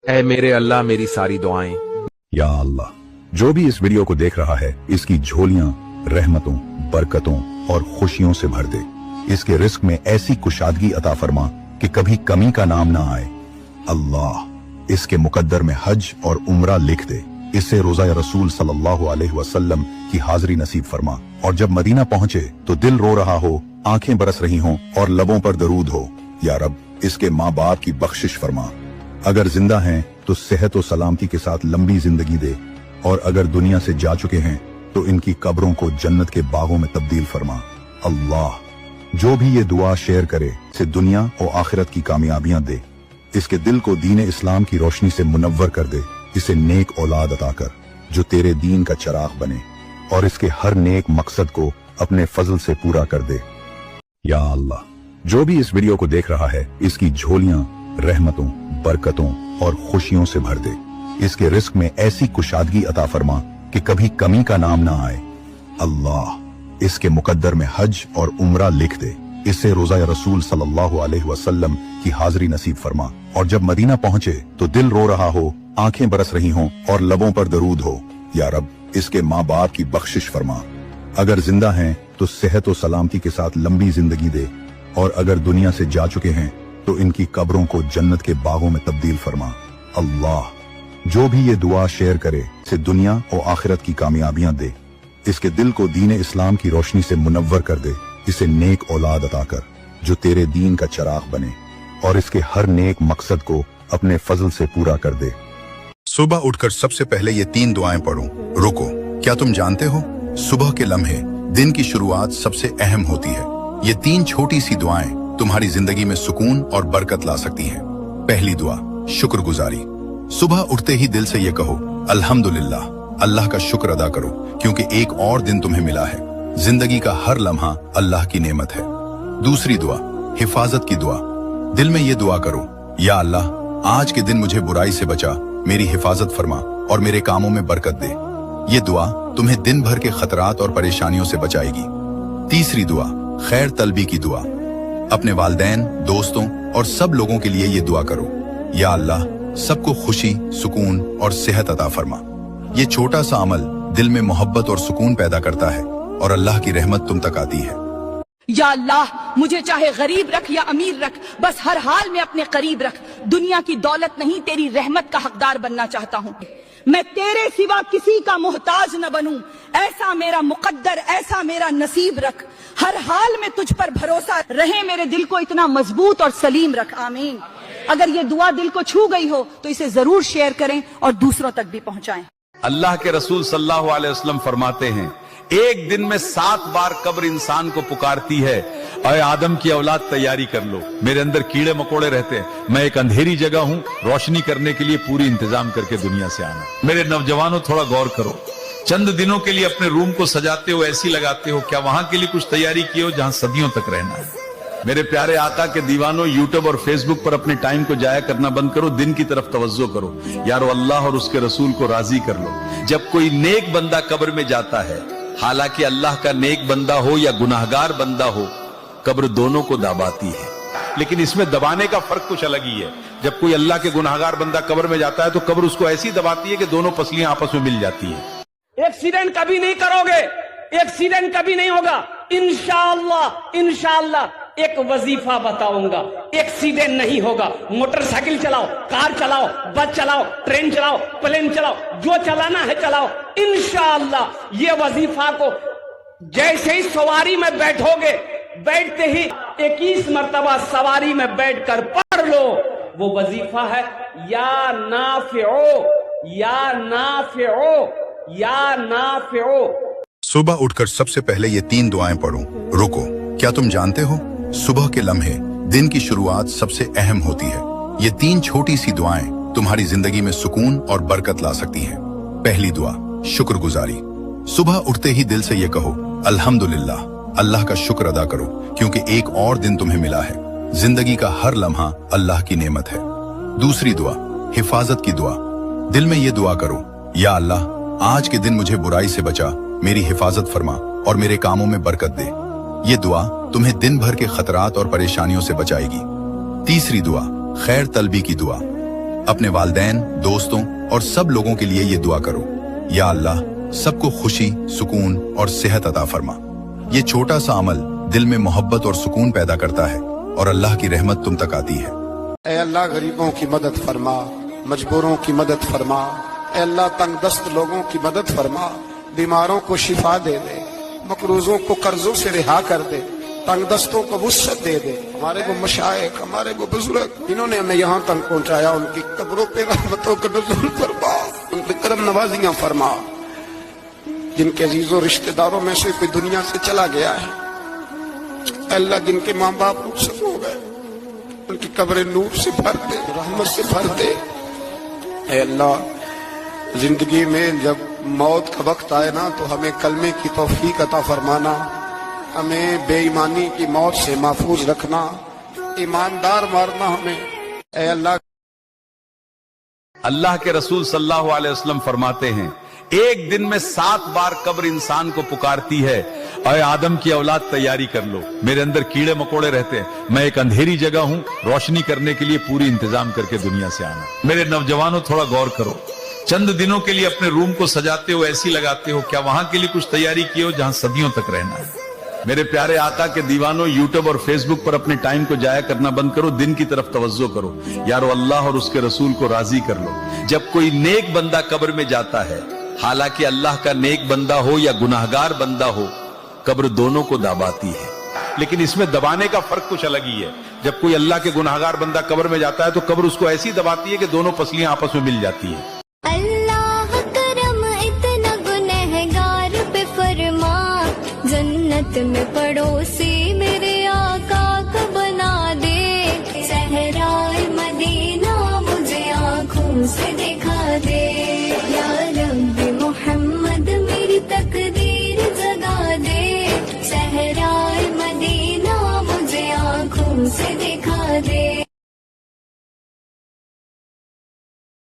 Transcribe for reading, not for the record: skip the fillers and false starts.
ऐ मेरे अल्लाह मेरी सारी दुआएं। या अल्लाह, जो भी इस वीडियो को देख रहा है इसकी झोलियां रहमतों, बरकतों और खुशियों से भर दे। इसके रिस्क में ऐसी कुशादगी अता फरमा कि कभी कमी का नाम ना आए। अल्लाह इसके मुकद्दर में हज और उम्रा लिख दे। इससे रोज़ा रसूल सल्लल्लाहु अलैहि वसल्लम की हाजिरी नसीब फरमा। और जब मदीना पहुंचे तो दिल रो रहा हो, आंखें बरस रही हों और लबों पर दरूद हो। या रब इसके माँ बाप की बख्शिश फरमा। अगर जिंदा हैं तो सेहत और सलामती के साथ लंबी जिंदगी दे, और अगर दुनिया से जा चुके हैं तो इनकी कब्रों को जन्नत के बागों में तब्दील फरमा। अल्लाह जो भी ये दुआ शेयर करे इसे दुनिया और आखिरत की कामयाबियां दे। इसके दिल को दीन इस्लाम की रोशनी से मुनव्वर कर दे। इसे नेक औलाद अता कर जो तेरे दीन का चिराग बने, और इसके हर नेक मकसद को अपने फजल से पूरा कर दे। या अल्लाह, जो भी इस वीडियो को देख रहा है इसकी झोलियां रहमतों, बरकतों और खुशियों से भर दे। इसके रिस्क में ऐसी कुशादगी अता फरमा कि कभी कमी का नाम ना आए। अल्लाह इसके मुकद्दर में हज और उम्रा लिख दे। इससे रोज़ा रसूल सल्लल्लाहु अलैहि वसल्लम की हाजिरी नसीब फरमा। और जब मदीना पहुंचे तो दिल रो रहा हो, आंखें बरस रही हों और लबों पर दरूद हो। या रब इसके माँ बाप की बख्शिश फरमा। अगर जिंदा हैं तो सेहत और सलामती के साथ लंबी जिंदगी दे, और अगर दुनिया से जा चुके हैं तो इनकी कब्रों को जन्नत के बागों में तब्दील फरमा। अल्लाह जो भी ये दुआ शेयर करे इसे दुनिया और आखिरत की कामयाबियां दे। इसके दिल को दीन इस्लाम की रोशनी से मुनव्वर कर दे। इसे नेक औलाद अता कर जो तेरे दीन का चिराग बने, और इसके हर नेक मकसद को अपने फजल से पूरा कर दे। सुबह उठकर सबसे पहले ये 3 दुआएं पढ़ो। रुको, क्या तुम जानते हो सुबह के लम्हे दिन की शुरुआत सबसे अहम होती है। ये 3 छोटी सी दुआएं तुम्हारी जिंदगी में सुकून और बरकत ला सकती हैं। पहली दुआ, शुक्रगुजारी। सुबह उठते ही दिल से ये कहो, अल्हम्दुलिल्लाह, अल्लाह का शुक्र अदा करो क्योंकि एक और दिन तुम्हें मिला है। जिंदगी का हर लम्हा अल्लाह की नेमत है। दूसरी दुआ, हिफाजत की दुआ। दिल में ये दुआ करो, या अल्लाह आज के दिन मुझे बुराई से बचा, मेरी हिफाजत फरमा और मेरे कामों में बरकत दे। ये दुआ तुम्हें दिन भर के खतरात और परेशानियों से बचाएगी। तीसरी दुआ, खैर तलबी की दुआ। अपने वालिदैन, दोस्तों और सब लोगों के लिए ये दुआ करो, या अल्लाह सबको खुशी, सुकून और सेहत अता फरमा। ये छोटा सा अमल दिल में मोहब्बत और सुकून पैदा करता है, और अल्लाह की रहमत तुम तक आती है। या अल्लाह मुझे चाहे गरीब रख या अमीर रख, बस हर हाल में अपने करीब रख। दुनिया की दौलत नहीं, तेरी रहमत का हकदार बनना चाहता हूँ। मैं तेरे सिवा किसी का मोहताज न बनूं, ऐसा मेरा मुकद्दर, ऐसा मेरा नसीब रख। हर हाल में तुझ पर भरोसा रहे, मेरे दिल को इतना मजबूत और सलीम रख। आमीन। अगर ये दुआ दिल को छू गई हो तो इसे जरूर शेयर करें और दूसरों तक भी पहुंचाएं। अल्लाह के रसूल सल्लल्लाहु अलैहि वसल्लम फरमाते हैं, एक दिन में 7 बार कब्र इंसान को पुकारती है, अय आदम की औलाद तैयारी कर लो, मेरे अंदर कीड़े मकोड़े रहते हैं, मैं एक अंधेरी जगह हूं, रोशनी करने के लिए पूरी इंतजाम करके दुनिया से आना। मेरे नौजवानों थोड़ा गौर करो, चंद दिनों के लिए अपने रूम को सजाते हो, ऐसी लगाते हो, क्या वहां के लिए कुछ तैयारी की हो जहां सदियों तक रहना है। मेरे प्यारे आका के दीवानों, यूट्यूब और फेसबुक पर अपने टाइम को जाया करना बंद करो, दिन की तरफ तवज्जो करो। यारो अल्लाह और उसके रसूल को राजी कर लो। जब कोई नेक बंदा कब्र में जाता है, हालांकि अल्लाह का नेक बंदा हो या गुनाहगार बंदा हो, कब्र दोनों को दबाती है। लेकिन इसमें दबाने का फर्क कुछ अलग ही है। जब कोई अल्लाह के गुनाहगार बंदा कब्र में जाता है तो कब्र उसको ऐसी दबाती है कि दोनों पसलियां आपस में मिल जाती हैं। एक्सीडेंट कभी नहीं करोगे, एक्सीडेंट कभी नहीं होगा। इंशाअल्लाह, इंशाअल्लाह एक वजीफा बताऊंगा, एक्सीडेंट नहीं होगा। मोटरसाइकिल चलाओ, कार चलाओ, बस चलाओ, ट्रेन चलाओ, प्लेन चलाओ, जो चलाना है चलाओ। इंशाअल्लाह ये वजीफा को जैसे ही सवारी में बैठोगे, बैठते ही 21 मर्तबा सवारी में बैठकर पढ़ लो। वो वजीफा है, या नाफिओ, या नाफिओ, या नाफिओ। सुबह उठकर सबसे पहले ये 3 दुआएं पढ़ो। रुको, क्या तुम जानते हो सुबह के लम्हे दिन की शुरुआत सबसे अहम होती है। ये 3 छोटी सी दुआएं तुम्हारी जिंदगी में सुकून और बरकत ला सकती हैं। पहली दुआ, शुक्रगुजारी। सुबह उठते ही दिल से ये कहो, अल्हम्दुलिल्लाह, अल्लाह का शुक्र अदा करो क्योंकि एक और दिन तुम्हें मिला है। जिंदगी का हर लम्हा अल्लाह की नेमत है। दूसरी दुआ, हिफाजत की दुआ। दिल में ये दुआ करो, या अल्लाह आज के दिन मुझे बुराई से बचा, मेरी हिफाजत फरमा और मेरे कामों में बरकत दे। ये दुआ तुम्हें दिन भर के खतरात और परेशानियों से बचाएगी। तीसरी दुआ, खैर तलबी की दुआ। अपने वालिदैन, दोस्तों और सब लोगों के लिए ये दुआ करो, या अल्लाह सबको खुशी, सुकून और सेहत अता फरमा। ये छोटा सा अमल दिल में मोहब्बत और सुकून पैदा करता है और अल्लाह की रहमत तुम तक आती है। ऐ अल्लाह गरीबों की मदद फरमा, मजबूरों की मदद फरमा। ऐ अल्लाह तंगदस्त लोगों की मदद फरमा, बीमारों को शिफा दे दे, मकरूजों को कर्जों से रिहा कर दे, तंगदस्तों को वुस्अत दे दे। हमारे वो मशाइख, हमारे वो बुजुर्ग, इन्होंने हमें यहाँ तक पहुँचाया, उनकी कब्रों पे रहमतों का नुज़ूल फरमा, उन पे करम नवाजियाँ फरमा। जिनके अजीजों रिश्तेदारों में से कोई दुनिया से चला गया है, अल्लाह जिनके माँ बाप रुखसत हो गए, उनकी कब्रें नूर से भर दे, रहमत से भर दे। ऐ अल्लाह जिंदगी में जब मौत का वक्त आए ना तो हमें कलमे की तौफीक अता फरमाना, हमें बेईमानी की मौत से महफूज रखना, ईमानदार मारना हमें। ऐ अल्लाह अल्लाह के रसूल सल्लल्लाहु अलैहि वसल्लम फरमाते हैं, एक दिन में 7 बार कब्र इंसान को पुकारती है, अय आदम की औलाद तैयारी कर लो, मेरे अंदर कीड़े मकोड़े रहते हैं, मैं एक अंधेरी जगह हूं, रोशनी करने के लिए पूरी इंतजाम करके दुनिया से आना। मेरे नौजवानों थोड़ा गौर करो, चंद दिनों के लिए अपने रूम को सजाते हो, ऐसी लगाते हो, क्या वहां के लिए कुछ तैयारी की हो जहां सदियों तक रहना है? मेरे प्यारे आका के दीवानों, यूट्यूब और फेसबुक पर अपने टाइम को जाया करना बंद करो, दिन की तरफ तवज्जो करो। यारो अल्लाह और उसके रसूल को राजी कर लो। जब कोई नेक बंदा कब्र में जाता है, हालांकि अल्लाह का नेक बंदा हो या गुनाहगार बंदा हो, कब्र दोनों को दबाती है, लेकिन इसमें दबाने का फर्क कुछ अलग ही है। जब कोई अल्लाह के गुनाहगार बंदा कब्र में जाता है तो कब्र उसको ऐसी दबाती है कि दोनों पसलियां आपस में मिल जाती हैं। अल्लाह करम इतना गुनहगार पे फरमा, जन्नत में पड़ोसी मेरे आका को बना दे। सहराए मदीना मुझे आँखों से दिखा दे, या रब्बी मोहम्मद मेरी तकदीर जगा दे। सहराए मदीना मुझे आँखों से दिखा दे।